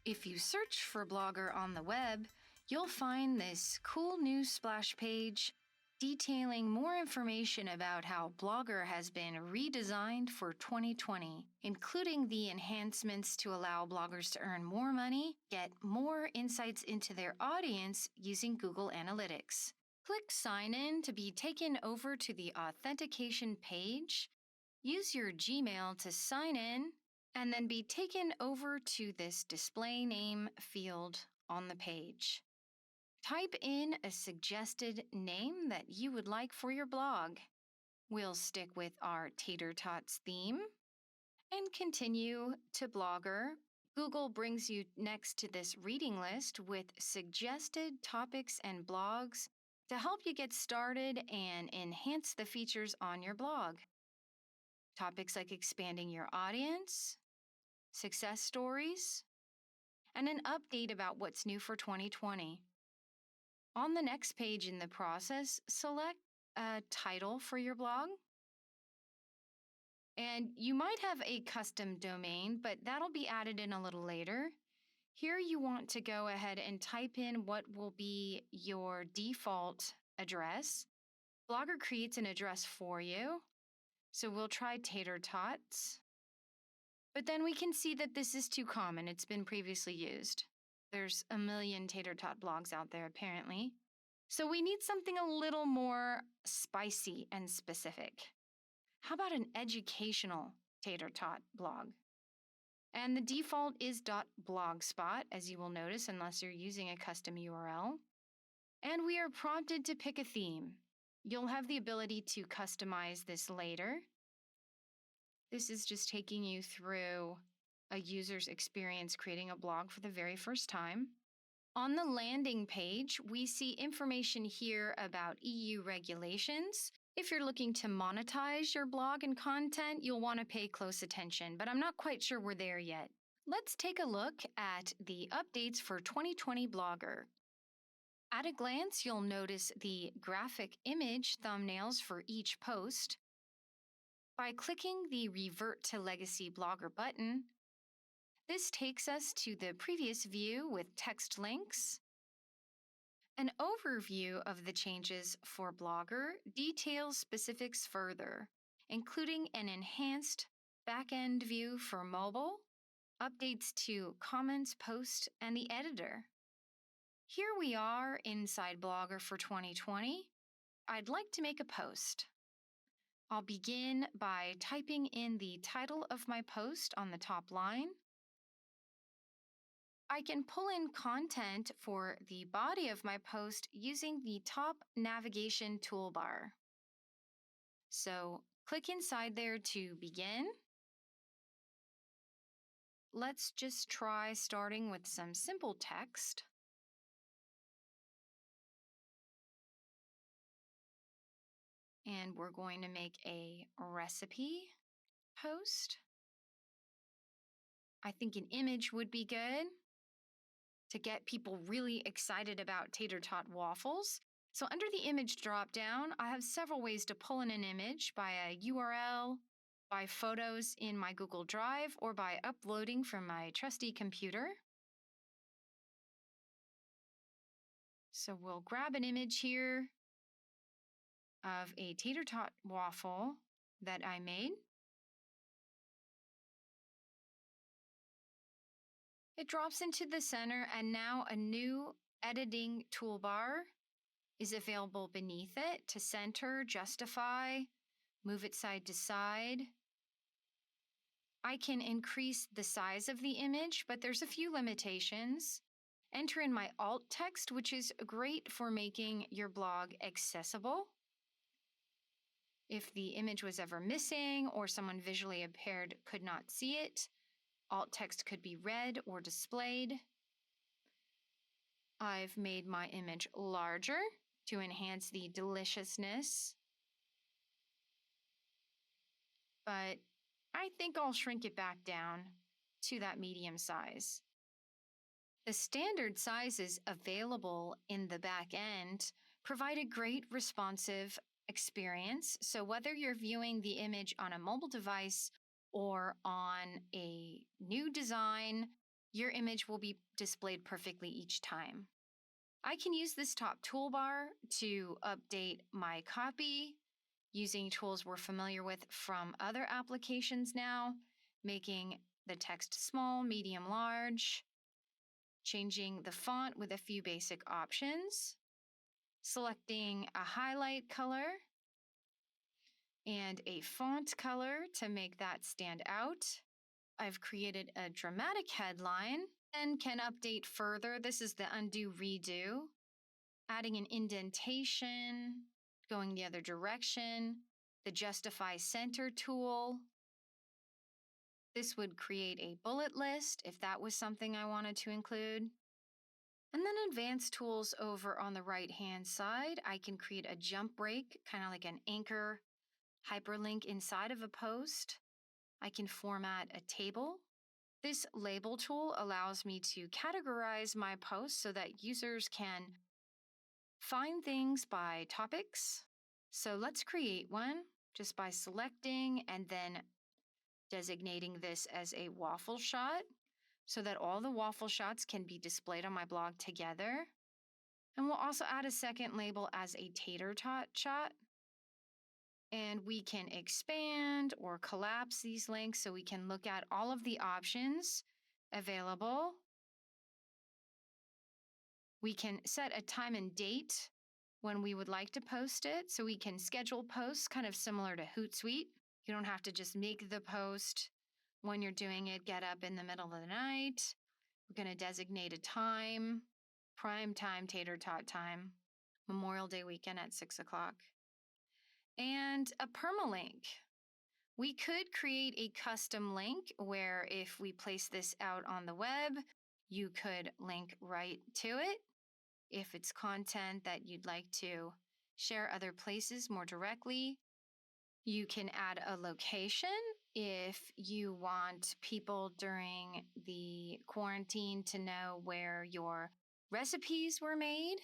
If you search for Blogger on the web, you'll find this cool new splash page detailing more information about how Blogger has been redesigned for 2020, including the enhancements to allow bloggers to earn more money, get more insights into their audience using Google Analytics. Click Sign In to be taken over to the authentication page. Use your Gmail to sign in, and then be taken over to this display name field on the page. Type in a suggested name that you would like for your blog. We'll stick with our Tater Tots theme and continue to Blogger. Google brings you next to this reading list with suggested topics and blogs to help you get started and enhance the features on your blog. Topics like expanding your audience, success stories, and an update about what's new for 2020. On the next page in the process, select a title for your blog. And you might have a custom domain, but that'll be added in a little later. Here you want to go ahead and type in what will be your default address. Blogger creates an address for you. So we'll try Tater Tots. But then we can see that this is too common. It's been previously used. There's a million Tater Tot blogs out there, apparently. So we need something a little more spicy and specific. How about an educational Tater Tot blog? And the default is .blogspot, as you will notice, unless you're using a custom URL. And we are prompted to pick a theme. You'll have the ability to customize this later. This is just taking you through a user's experience creating a blog for the very first time. On the landing page, we see information here about EU regulations. If you're looking to monetize your blog and content, you'll want to pay close attention, but I'm not quite sure we're there yet. Let's take a look at the updates for 2020 Blogger. At a glance, you'll notice the graphic image thumbnails for each post. By clicking the Revert to Legacy Blogger button, this takes us to the previous view with text links. An overview of the changes for Blogger details specifics further, including an enhanced back-end view for mobile, updates to comments, posts, and the editor. Here we are inside Blogger for 2020. I'd like to make a post. I'll begin by typing in the title of my post on the top line. I can pull in content for the body of my post using the top navigation toolbar. So click inside there to begin. Let's just try starting with some simple text. And we're going to make a recipe post. I think an image would be good to get people really excited about tater tot waffles. So under the image drop-down, I have several ways to pull in an image by a URL, by photos in my Google Drive, or by uploading from my trusty computer. So we'll grab an image here of a tater tot waffle that I made. It drops into the center, and now a new editing toolbar is available beneath it to center, justify, move it side to side. I can increase the size of the image, but there's a few limitations. Enter in my alt text, which is great for making your blog accessible. If the image was ever missing or someone visually impaired could not see it, alt text could be read or displayed. I've made my image larger to enhance the deliciousness, but I think I'll shrink it back down to that medium size. The standard sizes available in the back end provide a great responsive experience, so whether you're viewing the image on a mobile device or on a new design, your image will be displayed perfectly each time. I can use this top toolbar to update my copy using tools we're familiar with from other applications now, making the text small, medium, large, changing the font with a few basic options, selecting a highlight color and a font color to make that stand out. I've created a dramatic headline and can update further. This is the undo redo, adding an indentation, going the other direction, the justify center tool. This would create a bullet list if that was something I wanted to include. And then advanced tools over on the right-hand side, I can create a jump break, kind of like an anchor hyperlink inside of a post. I can format a table. This label tool allows me to categorize my posts so that users can find things by topics. So let's create one just by selecting and then designating this as a waffle shot so that all the waffle shots can be displayed on my blog together. And we'll also add a second label as a tater tot shot. And we can expand or collapse these links so we can look at all of the options available. We can set a time and date when we would like to post it, so we can schedule posts kind of similar to Hootsuite. You don't have to just make the post when you're doing it, get up in the middle of the night. We're going to designate a time, prime time, tater tot time, Memorial Day weekend at 6 o'clock. And a permalink. We could create a custom link where if we place this out on the web, you could link right to it. If it's content that you'd like to share other places more directly, you can add a location if you want people during the quarantine to know where your recipes were made.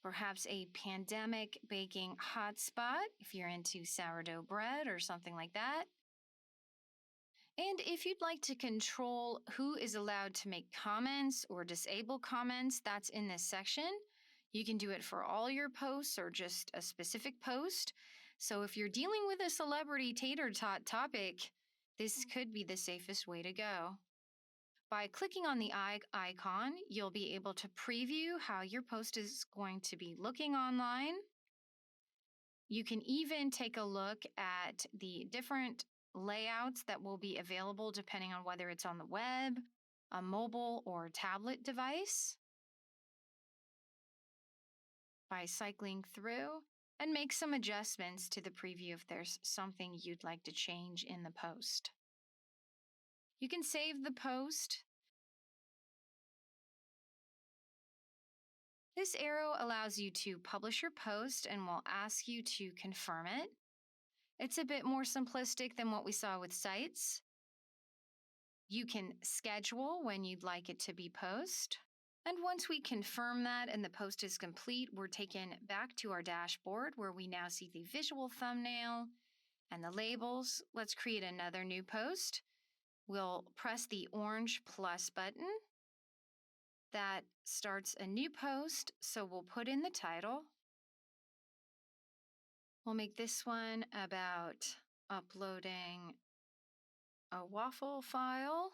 Perhaps a pandemic baking hotspot if you're into sourdough bread or something like that. And if you'd like to control who is allowed to make comments or disable comments, that's in this section. You can do it for all your posts or just a specific post. So if you're dealing with a celebrity tater tot topic, this could be the safest way to go. By clicking on the icon, you'll be able to preview how your post is going to be looking online. You can even take a look at the different layouts that will be available depending on whether it's on the web, a mobile, or tablet device by cycling through and make some adjustments to the preview if there's something you'd like to change in the post. You can save the post. This arrow allows you to publish your post and will ask you to confirm it. It's a bit more simplistic than what we saw with sites. You can schedule when you'd like it to be posted. And once we confirm that and the post is complete, we're taken back to our dashboard where we now see the visual thumbnail and the labels. Let's create another new post. We'll press the orange plus button. That starts a new post, so we'll put in the title. We'll make this one about uploading a waffle file.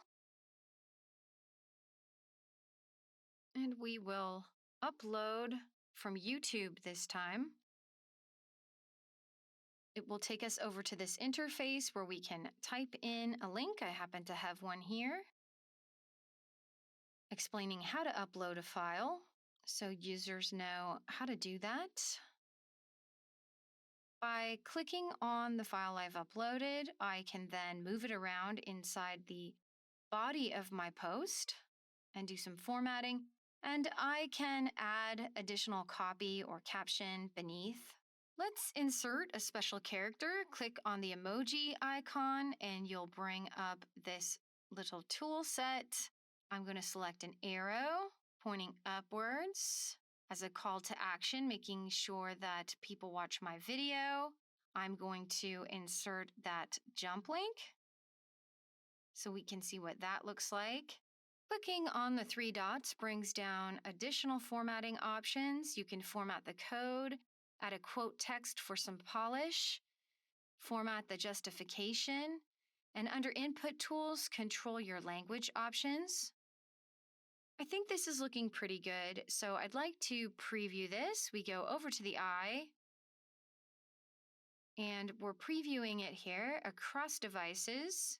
And we will upload from YouTube this time. It will take us over to this interface where we can type in a link. I happen to have one here explaining how to upload a file so users know how to do that. By clicking on the file I've uploaded, I can then move it around inside the body of my post and do some formatting. And I can add additional copy or caption beneath. Let's insert a special character. Click on the emoji icon and you'll bring up this little tool set. I'm going to select an arrow pointing upwards as a call to action, making sure that people watch my video. I'm going to insert that jump link so we can see what that looks like. Clicking on the three dots brings down additional formatting options. You can format the code, add a quote text for some polish, format the justification, and under Input Tools, control your language options. I think this is looking pretty good, so I'd like to preview this. We go over to the eye, and we're previewing it here across devices.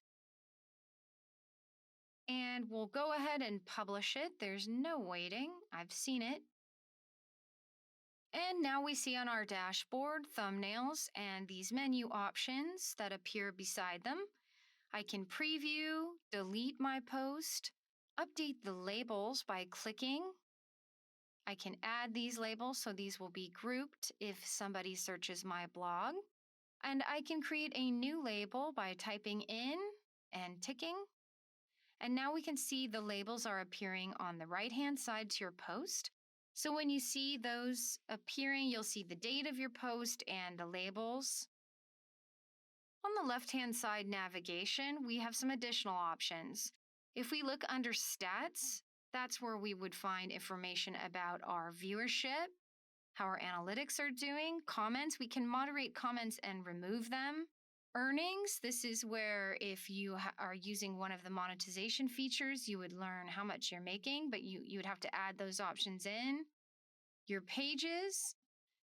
And we'll go ahead and publish it. There's no waiting. I've seen it. And now we see on our dashboard thumbnails and these menu options that appear beside them. I can preview, delete my post, update the labels by clicking. I can add these labels so these will be grouped if somebody searches my blog. And I can create a new label by typing in and ticking. And now we can see the labels are appearing on the right-hand side to your post. So when you see those appearing, you'll see the date of your post and the labels. On the left-hand side navigation, we have some additional options. If we look under stats, that's where we would find information about our viewership, how our analytics are doing. Comments, we can moderate comments and remove them. Earnings, this is where if you are using one of the monetization features, you would learn how much you're making, but you would have to add those options in. Your pages,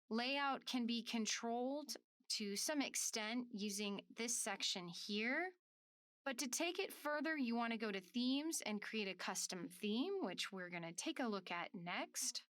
layout can be controlled to some extent using this section here. But to take it further, you want to go to themes and create a custom theme, which we're going to take a look at next.